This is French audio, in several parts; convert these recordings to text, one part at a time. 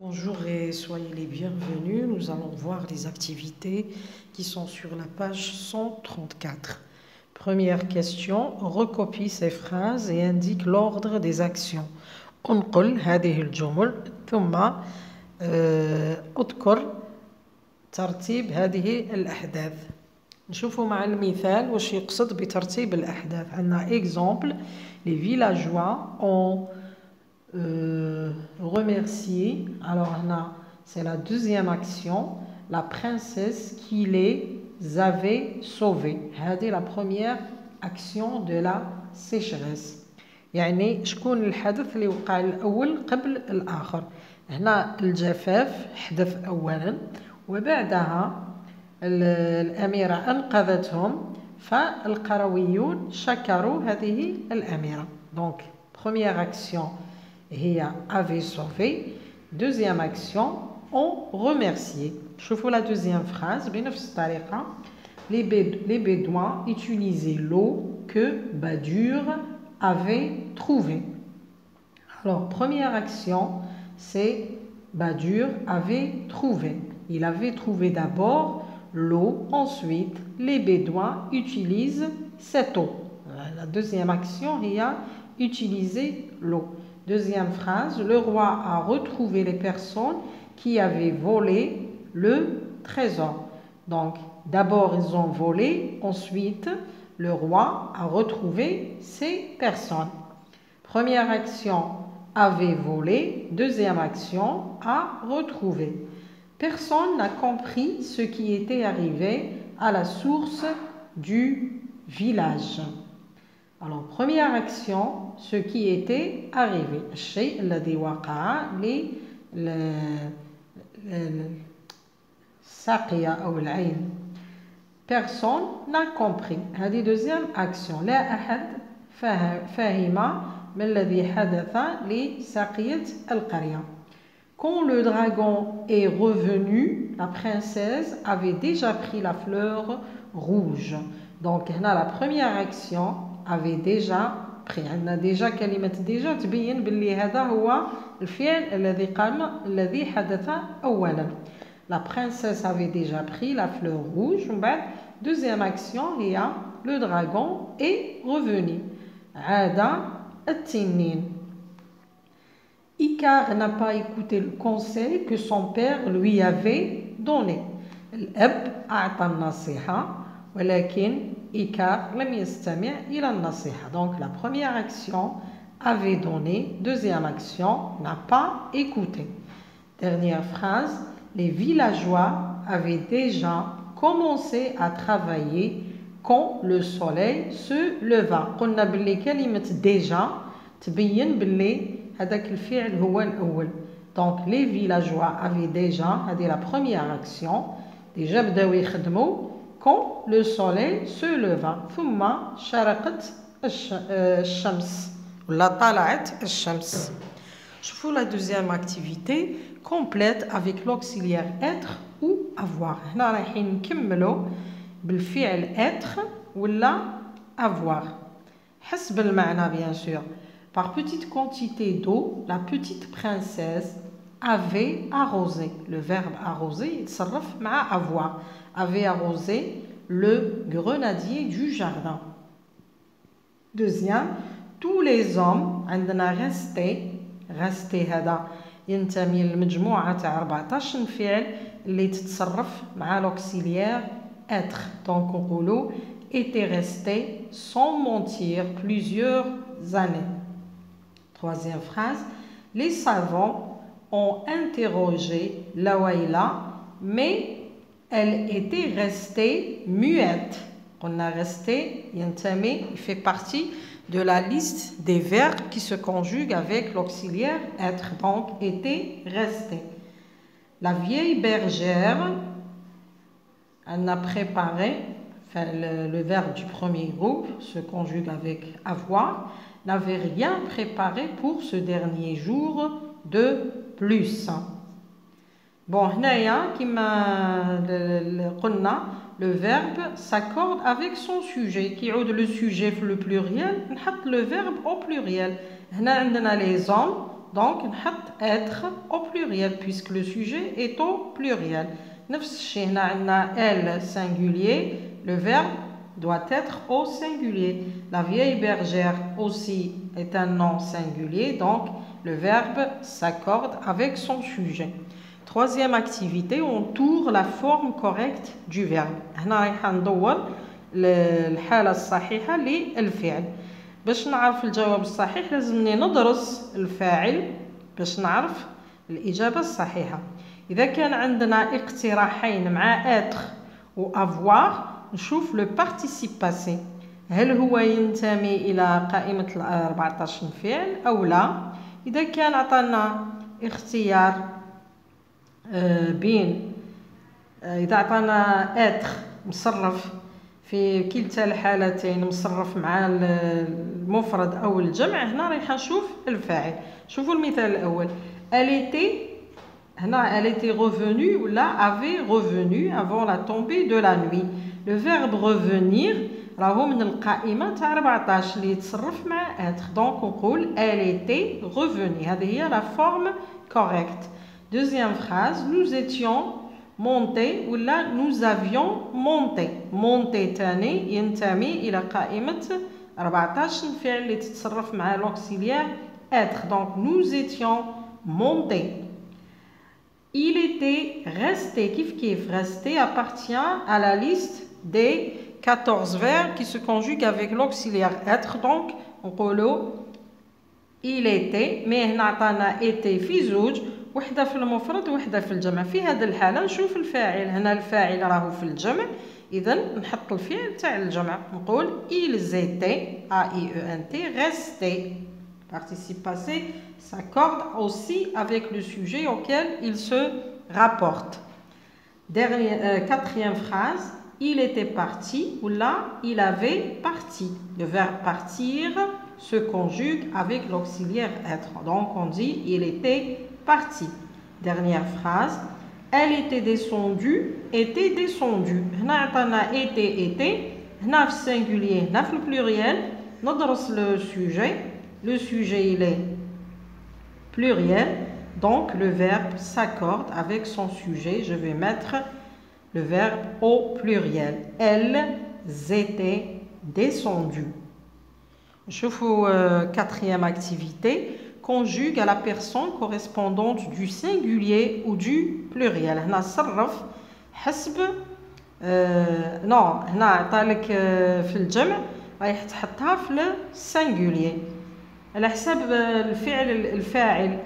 Bonjour et soyez les bienvenus. Nous allons voir les activités qui sont sur la page 134. Première question, recopie ces phrases et indique l'ordre des actions. انقل هذه الجمل ثم اذكر ترتيب هذه الأحداث. نشوفوا مع المثال واش يقصد بترتيب الأحداث. عندنا exemple, les villageois ont remercier. Alors là, c'est la deuxième action, la princesse qui les avait sauvés. C'est la première action de la sécheresse. يعني شكون الحدث اللي وقع الأول قبل الآخر. هنا الجفاف حدث أولا وبعدها الأميرة أنقذتهم فالقرويون شكروا هذه الأميرة. Donc première action هي avait sauvé. Deuxième action, on remercié. شوفوا la deuxième phrase بنفس الطريقة. Les Bédouins utilisaient l'eau que Badur avait trouvée. Alors, première action, c'est Badur avait trouvé. Il avait trouvé d'abord l'eau. Ensuite, les Bédouins utilisent cette eau. La deuxième action, il y a utilisé l'eau. Deuxième phrase, le roi a retrouvé les personnes qui avaient volé le trésor. Donc, d'abord ils ont volé, ensuite le roi a retrouvé ces personnes. Première action, avait volé. Deuxième action, a retrouvé. Personne n'a compris ce qui était arrivé à la source du village. Alors, première action, ce qui était arrivé. الشيء الذي وقع للساقية أو العين. Personne n'a compris. هذه deuxième action. لا أحد فهم ما الذي حدث لساقية القرية. Quand le dragon est revenu, la princesse avait déjà pris la fleur rouge. Donc, هنا la première action avait déjà pris. عندنا déjà كلمة déjà تبين باللي هذا هو الفعل الذي حدث أولا. La princesse avait déjà pris la fleur rouge. Deuxième action, il y a le dragon est revenu. عاد التنين. Icare n'a pas écouté le conseil que son père lui avait donné. الأب أعطى النصيحة ولكن Icare لم يستمع إلى النصيحة. Donc la première action avait donné, deuxième action n'a pas écouté. Dernière phrase, les villageois avaient déjà commencé à travailler quand le soleil se leva. قلنا باللي كلمة déjà تبين باللي هذاك الفعل هو الأول. Donc les villageois avaient déjà, هذه la première action, déjà بداو يخدموا quand le soleil se leva. ثم شرقت الشمس ولا طلعت الشمس. شوفوا la deuxième activité complète avec l'auxiliaire être ou avoir. هنا رايحين نكملوا بالفعل être ولا avoir. حسب المعنى bien sûr. Par petite quantité d'eau, la petite princesse avait arrosé. Le verbe arroser يتصرف مع avoir. Avait arrosé le grenadier du jardin. Deuxième, tous les hommes عندنا resté هذا ينتمي للمجموعة تاع 14 فعل اللي تتصرف مع l'auxiliaire être. Donc نقولوا était resté sans mentir plusieurs années. Troisième phrase, les savants ont interrogé Lawaïla, mais elle était restée muette. On a resté, ينتمي, il fait partie de la liste des verbes qui se conjuguent avec l'auxiliaire être. Donc, était restée. La vieille bergère, elle a préparé, enfin, le verbe du premier groupe se conjugue avec avoir, n'avait rien préparé pour ce dernier jour de plus. Bon, هنايا كما قلنا le verbe s'accorde avec son sujet. Qui le sujet le pluriel, نحط le verbe au pluriel. هنا عندنا les hommes Donc, نحط être au pluriel puisque le sujet est au pluriel. نفس الشيء هنا عندنا elle singulier, le verbe doit être au singulier. La vieille bergère aussi est un nom singulier, donc le verbe s'accorde avec son sujet. Troisième activité, on tourne la forme correcte du verbe. هنا رايح ندور الحالة الصحيحة للفعل. باش نعرف الجواب الصحيح لازمني ندرس الفاعل باش نعرف الإجابة الصحيحة. إذا كان عندنا اقتراحين مع être و avoir نشوف لو participe passé. هل هو ينتمي إلى قائمة 14 فعل أو لا؟ إذا كان عطانا اختيار بين إذا عطانا être مصرف في كلتا الحالتين مصرف مع المفرد أو الجمع هنا رايح نشوف الفاعل. شوفوا المثال الأول elle était هنا elle était revenue ولا avait revenu avant la tombée de la nuit. le verbe revenir راهو من القائمة تاع 14 اللي يتصرف مع être. donc نقول elle était revenue. هذه هي la forme correcte. deuxième phrase nous étions monté ولا nous avions monté. monté تاني ينتمي إلى قائمة 14 فعل اللي تتصرف مع l'auxiliaire être. donc nous étions montés. il était resté كيف resté appartient à la liste des 14 verbes qui se conjuguent avec l'auxiliaire être. donc نقولوا il était mais هنا عطانا était في زوج وحده في المفرد وحده في الجمع. في هذه الحاله نشوف الفاعل. هنا الفاعل راهو في الجمع اذا نحط الفعل تاع الجمع نقول ils étaient restés. participe passé s'accorde aussi avec le sujet auquel il se rapporte. Quatrième phrase il était parti ou là il avait parti. le verbe partir se conjugue avec l'auxiliaire être. donc on dit il était parti. dernière phrase elle était descendue était descendue. هنا عطانا était هنا في singulier هنا في pluriel. ندرس le sujet. le sujet il est pluriel donc le verbe s'accorde avec son sujet. je vais mettre le verbe au pluriel. elles étaient descendues. شوفوا quatrième activité conjugue à la personne correspondante du singulier ou du pluriel. هنا صرف حسب non هنا عطالك في الجمع رايح تحطها في السنجولير على حساب الفاعل.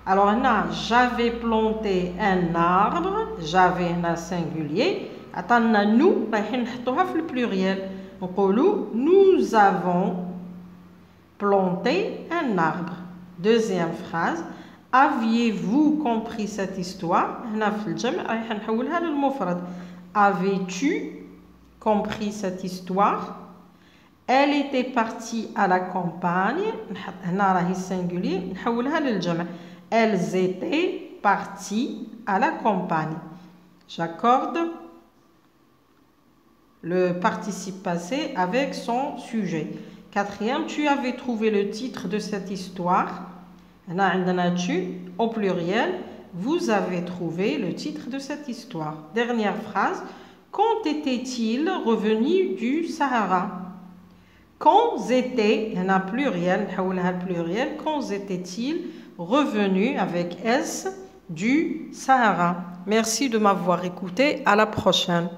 alors هنا j'avais planté un arbre. j'avais هنا singulier عطانا nous رايحين نحطوها في البلوريال نقولوا nous avons planté un arbre. deuxième phrase aviez-vous compris cette histoire. هنا في الجمع رايح نحولها للمفرد. avais-tu compris cette histoire. elle était partie à la campagne. هنا راهي singulier نحولها للجمع. elles étaient parties à la campagne. j'accorde le participe passé avec son sujet. quatrième tu avais trouvé le titre de cette histoire. هنا عندنا tu au pluriel. vous avez trouvé le titre de cette histoire. dernière phrase quand était-il revenu du Sahara. quand était هنا pluriel نحولها pluriel. quand était-il revenu avec S du Sahara. merci de m'avoir écouté. à la prochaine.